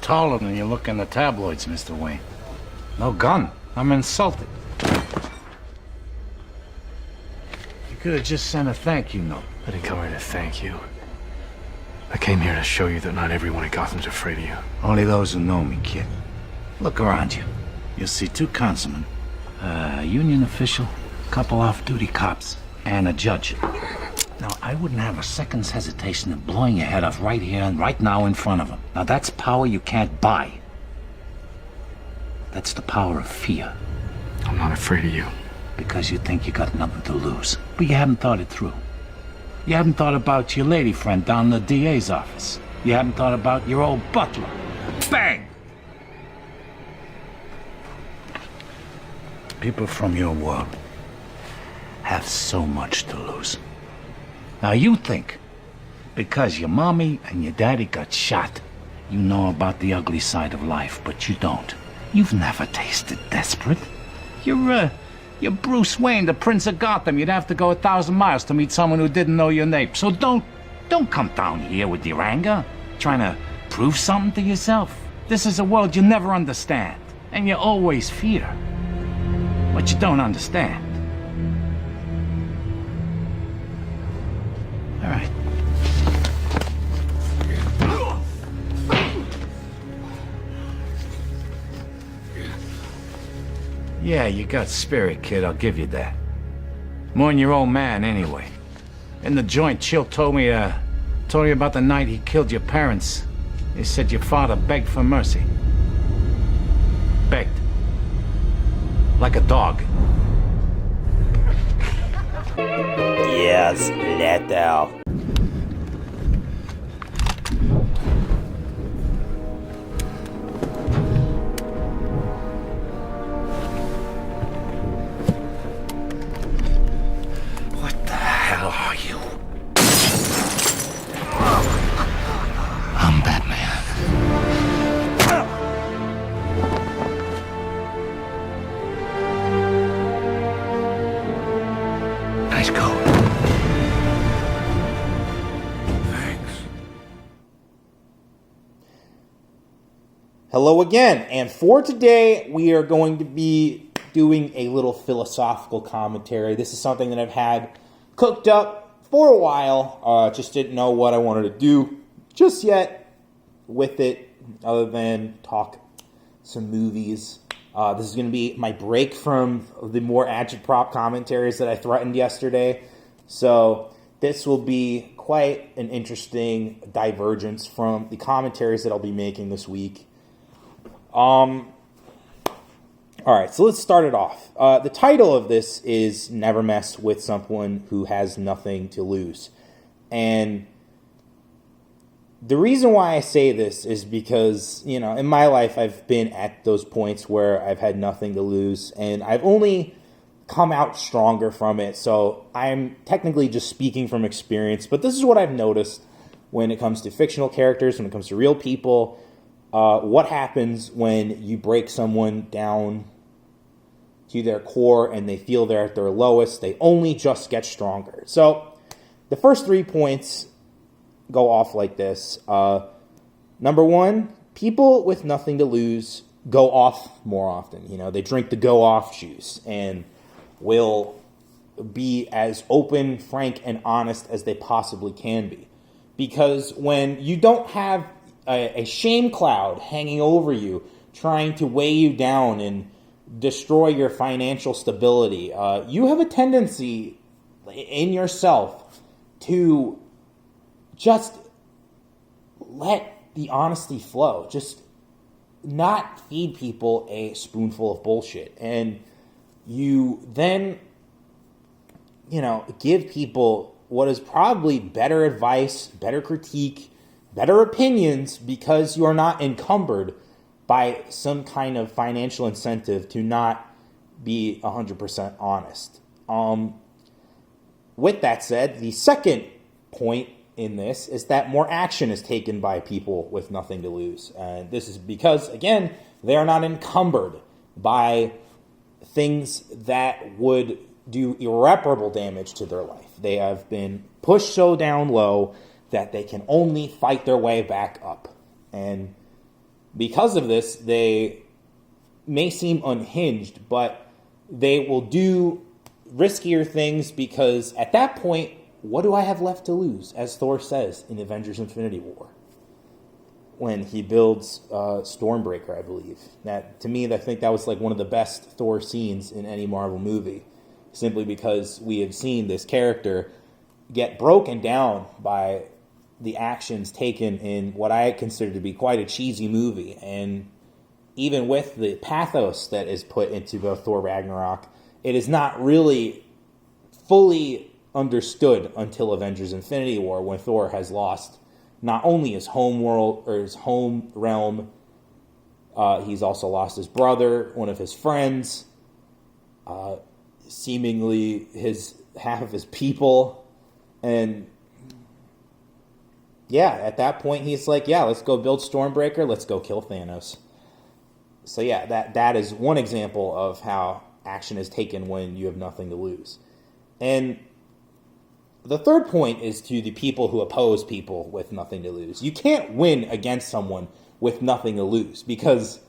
taller than you look in the tabloids, Mr. Wayne. No gun. I'm insulted. You could have just sent a thank you note. I didn't come here to thank you. I came here to show you that not everyone in Gotham's afraid of you. Only those who know me, kid. Look around you. You'll see 2 councilmen, a union official, a couple off-duty cops, and a judge. Now, I wouldn't have a second's hesitation of blowing your head off right here and right now in front of them. Now, that's power you can't buy. That's the power of fear. I'm not afraid of you. Because you think you got nothing to lose. But you haven't thought it through. You haven't thought about your lady friend down in the DA's office. You haven't thought about your old butler. Bang! People from your world have so much to lose. Now you think, because your mommy and your daddy got shot, you know about the ugly side of life, but you don't. You've never tasted desperate. You're Bruce Wayne, the Prince of Gotham. You'd have to go 1,000 miles to meet someone who didn't know your name. So don't come down here with your anger, trying to prove something to yourself. This is a world you never understand, and you always fear what you don't understand. All right. Yeah, you got spirit, kid, I'll give you that. More than your old man, anyway. In the joint, Chill told me about the night he killed your parents. He said your father begged for mercy. Begged. Like a dog. Yes, Leto. What the hell are you? I'm Batman. Nice coat. Hello again, and for today we are going to be doing a little philosophical commentary. This is something that I've had cooked up for a while, just didn't know what I wanted to do just yet with it, other than talk some movies. This is going to be my break from the more agitprop commentaries that I threatened yesterday, so this will be quite an interesting divergence from the commentaries that I'll be making this week. All right, so let's start it off. The title of this is Never Mess with Someone Who Has Nothing to Lose. And the reason why I say this is because, you know, in my life I've been at those points where I've had nothing to lose, and I've only come out stronger from it. So I'm technically just speaking from experience, but this is what I've noticed when it comes to fictional characters, when it comes to real people. What happens when you break someone down to their core and they feel they're at their lowest? They only just get stronger. So the first 3 points go off like this. Number 1, people with nothing to lose go off more often. You know, they drink the go off juice and will be as open, frank, and honest as they possibly can be. Because when you don't have a shame cloud hanging over you, trying to weigh you down and destroy your financial stability, you have a tendency in yourself to just let the honesty flow. Just not feed people a spoonful of bullshit. And you then, you know, give people what is probably better advice, better critique, better opinions, because you are not encumbered by some kind of financial incentive to not be 100% honest. With that said, the second point in this is that more action is taken by people with nothing to lose. And this is because, again, they are not encumbered by things that would do irreparable damage to their life. They have been pushed so down low that they can only fight their way back up. And because of this, they may seem unhinged, but they will do riskier things because at that point, what do I have left to lose? As Thor says in Avengers Infinity War, when he builds Stormbreaker, I believe. That, to me, I think that was like one of the best Thor scenes in any Marvel movie, simply because we have seen this character get broken down by the actions taken in what I consider to be quite a cheesy movie. And even with the pathos that is put into both Thor Ragnarok, it is not really fully understood until Avengers Infinity War, when Thor has lost not only his home world or his home realm, he's also lost his brother, one of his friends, seemingly half of his people. And yeah, at that point he's like, yeah, let's go build Stormbreaker, let's go kill Thanos. So yeah, that is one example of how action is taken when you have nothing to lose. And the third point is to the people who oppose people with nothing to lose. You can't win against someone with nothing to lose because,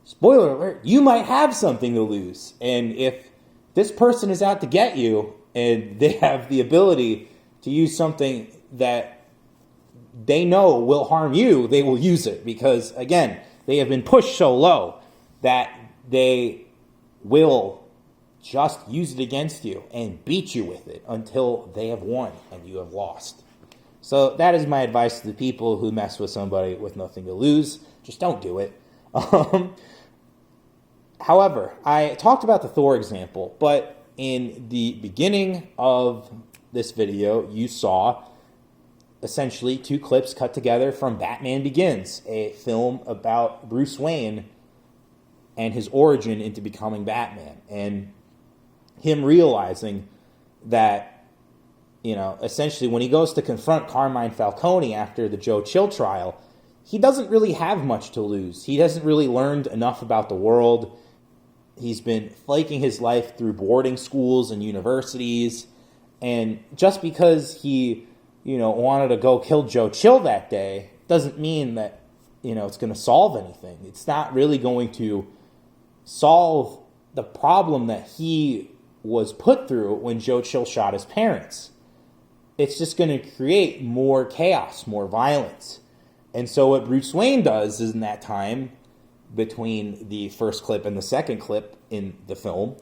spoiler alert, you might have something to lose. And if this person is out to get you and they have the ability to use something that they know will harm you, they will use it because, again, they have been pushed so low that they will just use it against you and beat you with it until they have won and you have lost. So that is my advice to the people who mess with somebody with nothing to lose. Just don't do it. However, I talked about the Thor example, but in the beginning of this video, you saw essentially two clips cut together from Batman Begins, a film about Bruce Wayne and his origin into becoming Batman, and him realizing that, essentially when he goes to confront Carmine Falcone after the Joe Chill trial, he doesn't really have much to lose. He hasn't really learned enough about the world. He's been flaking his life through boarding schools and universities, and just because he, wanted to go kill Joe Chill that day doesn't mean that, it's going to solve anything. It's not really going to solve the problem that he was put through when Joe Chill shot his parents. It's just going to create more chaos, more violence. And so what Bruce Wayne does is in that time between the first clip and the second clip in the film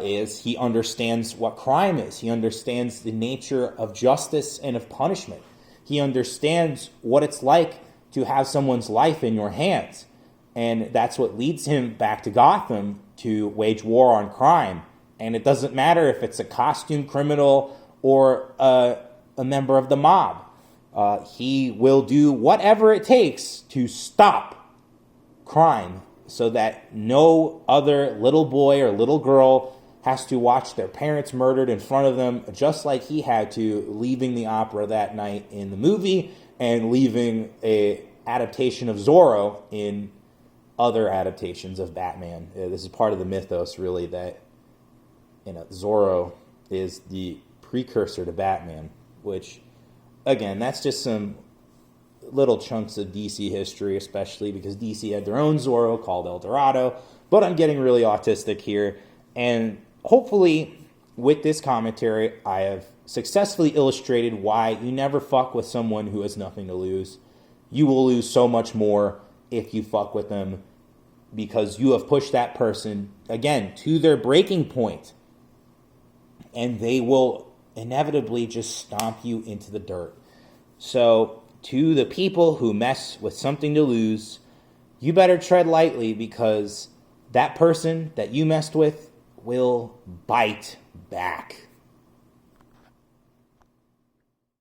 is he understands what crime is. He understands the nature of justice and of punishment. He understands what it's like to have someone's life in your hands. And that's what leads him back to Gotham to wage war on crime. And it doesn't matter if it's a costume criminal or a member of the mob. He will do whatever it takes to stop crime so that no other little boy or little girl has to watch their parents murdered in front of them, just like he had to leaving the opera that night in the movie and leaving a adaptation of Zorro in other adaptations of Batman. This is part of the mythos, really, that Zorro is the precursor to Batman, which, again, that's just some little chunks of DC history, especially because DC had their own Zorro called El Dorado. But I'm getting really autistic here, and hopefully with this commentary, I have successfully illustrated why you never fuck with someone who has nothing to lose. You will lose so much more if you fuck with them, because you have pushed that person, again, to their breaking point, and they will inevitably just stomp you into the dirt. So, to the people who mess with something to lose, you better tread lightly, because that person that you messed with will bite back.